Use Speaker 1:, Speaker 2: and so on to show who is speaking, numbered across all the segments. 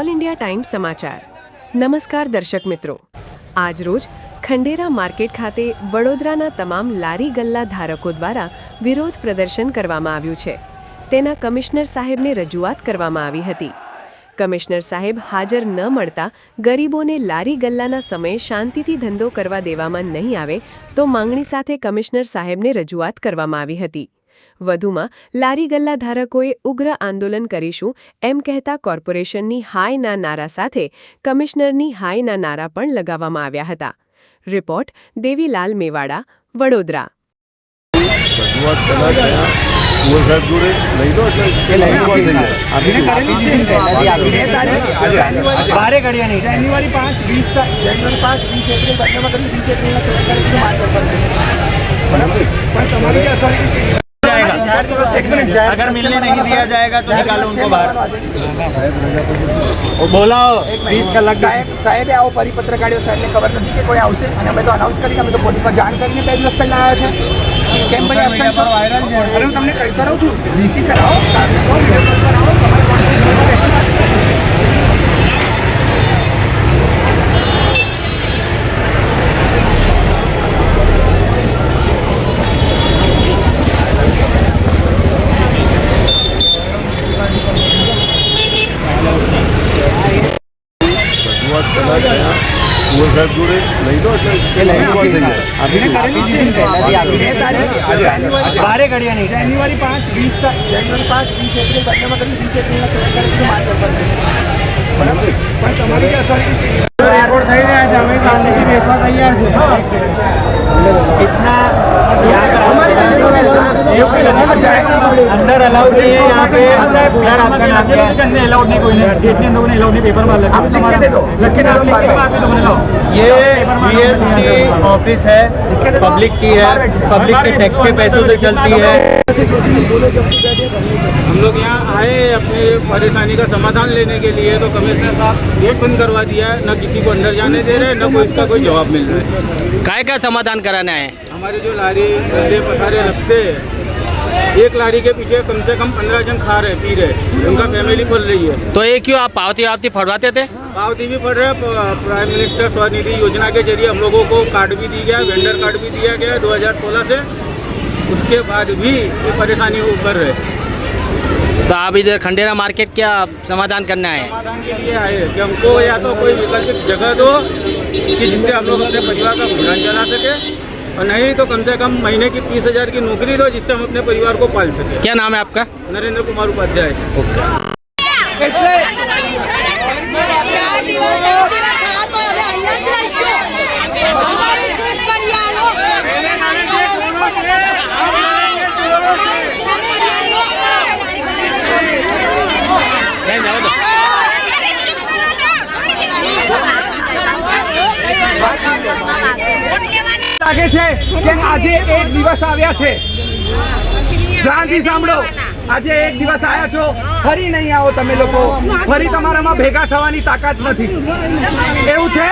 Speaker 1: All India times સમાચાર. નમસ્કાર દર્શક મિત્રો. આજ રોજ ખંડેરા માર્કેટ ખાતે વડોદરાના તમામ લારી ગલ્લા ધારકો દ્વારા વિરોધ પ્રદર્શન કરવામાં આવ્યું છે. તેના કમિશનર સાહેબને રજૂઆત કરવામાં આવી હતી. કમિશનર સાહેબ હાજર ન મળતા ગરીબોને લારી ગલ્લાના સમયે શાંતિથી ધંધો કરવા દેવામાં નહીં આવે તો માંગણી સાથે કમિશનર સાહેબને રજૂઆત કરવામાં આવી હતી. વધુમાં લારી ગલ્લા ધારકોએ ઉગ્ર આંદોલન કરીશું એમ કહેતા કોર્પોરેશનની હાયના નારા સાથે કમિશનરની હાયના નારા પણ લગાવવામાં આવ્યા હતા. રિપોર્ટ દેવીલાલ મેવાડા, વડોદરા.
Speaker 2: अगर मिलने नहीं दिया जाएगा तो निकालो उनको बाहर. बोला 20 कलाक
Speaker 3: સાહેબે આવો પરિપત્ર કાઢ્યો. સાહેબને ખબર નથી કે કોઈ આવશે અને અમે તો અનાઉન્સ કરીને અમે તો પોલીસમાં જાણ કરીને 2 દિવસ પહેલા આવ્યા છે. કેમ ભાઈ એબસેન્ટ છો? અરે હું તમને કહેતો રહું છું, વીસી કરાવો,
Speaker 2: बारे घड़िया नहीं.
Speaker 3: જાન્યુઆરી 5, 20 એપ્રિલ બંનેમાં તમે 20 એપ્રિલના કલેક્ટર માર્ચ પર બરાબર. પણ તમારી ઓથોરિટી
Speaker 2: एयरपोर्ट થઈ રહ્યા છે, અમે ગાંધીજી બેસવા તૈયાર છે. इतना अंदर अलाउड नहीं है यहाँ पे. सर आपका नाम क्या है? अलाउड नहीं, कोई नहीं. गेट के अंदर अलाउड नहीं. पेपर वाला
Speaker 3: आप लिख के दे दो, लिख के दे दो.
Speaker 2: ये बीएमसी ऑफिस है, पब्लिक की है, पब्लिक के टैक्स के पैसों से चलती है.
Speaker 4: हम लोग यहाँ आए अपनी परेशानी का समाधान लेने के लिए, तो कमिश्नर साहब गेट बंद करवा दिया है. न किसी को अंदर जाने दे रहे, न कोई इसका कोई जवाब मिल रहा है.
Speaker 5: काय का समाधान कराना है?
Speaker 4: हमारे जो लारी गल्ले पथारे लगते हैं, एक लारी के पीछे कम से कम 15 जन खा रहे पी रहे, उनका फैमिली पल रही है.
Speaker 5: तो ये क्यों आप पावती फड़वाते थे?
Speaker 4: पावती भी पड़ रहे हैं. प्राइम मिनिस्टर स्वनिधि योजना के जरिए हम लोगों को कार्ड भी दिया गया, वेंडर कार्ड भी दिया गया 2016 से. उसके बाद भी ये परेशानी उभर रहे.
Speaker 5: तो आप इधर खंडेरा मार्केट क्या समाधान करना है?
Speaker 4: समाधान के लिए आए कि हमको या तो कोई विकल्पित जगह दो कि जिससे हम लोग अपने परिवार का गुजारा चला सके, और नहीं तो कम से कम महीने की 30,000 की नौकरी दो जिससे हम अपने परिवार को पाल सके.
Speaker 5: क्या नाम है आपका?
Speaker 4: नरेंद्र कुमार उपाध्याय.
Speaker 3: લાગે છે કે આજે એક દિવસ આવ્યા છે. શાંતિ સાંભળો, આજે એક દિવસ આવ્યા છો, ફરી નહીં આવો તમે લોકો. ફરી તમારામાં ભેગા થવાની તાકાત નથી. એવું છે?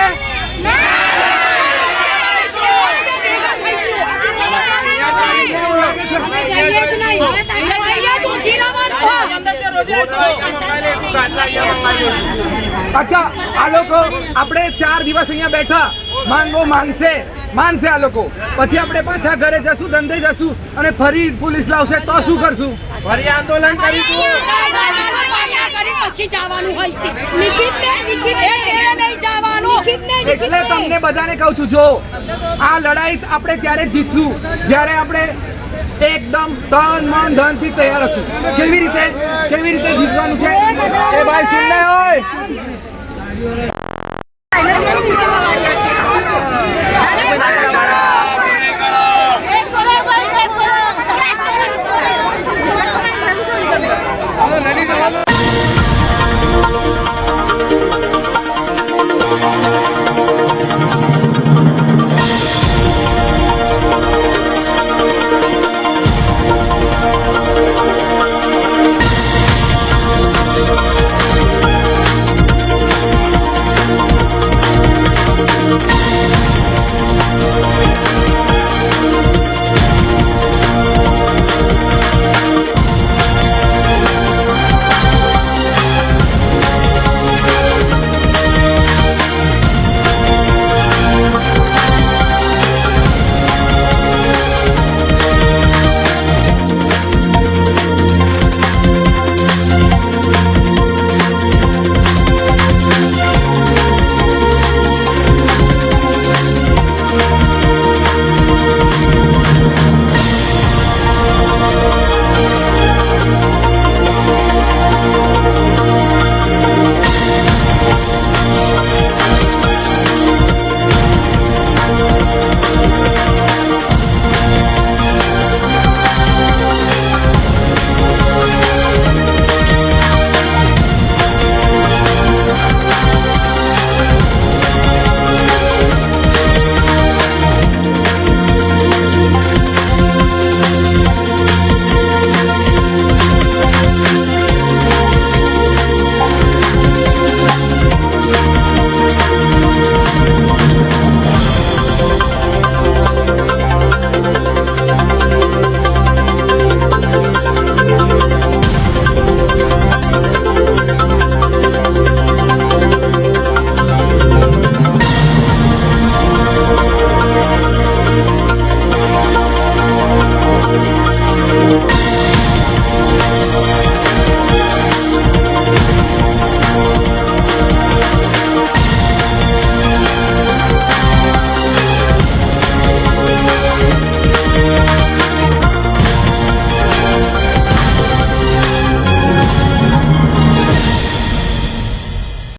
Speaker 3: અચ્છા, આ લોકો આપણે 4 દિવસ અહીંયા બેઠા, માનશે આ લોકો. પછી આપણે પાછા ઘરે જશું, ધંધે જશું અને ફરી પોલીસ લાવશે તો શું કરશું?
Speaker 2: ફરી આંદોલન કરીશું.
Speaker 3: એટલે તમને બધાને કહું છું, જો આ લડાઈ આપણે ત્યારે જીતશું જ્યારે આપણે એકદમ તન મન ધનથી તૈયાર હશું. કેવી રીતે જીતવાનું છે એ ભાઈ સુન લે. હોય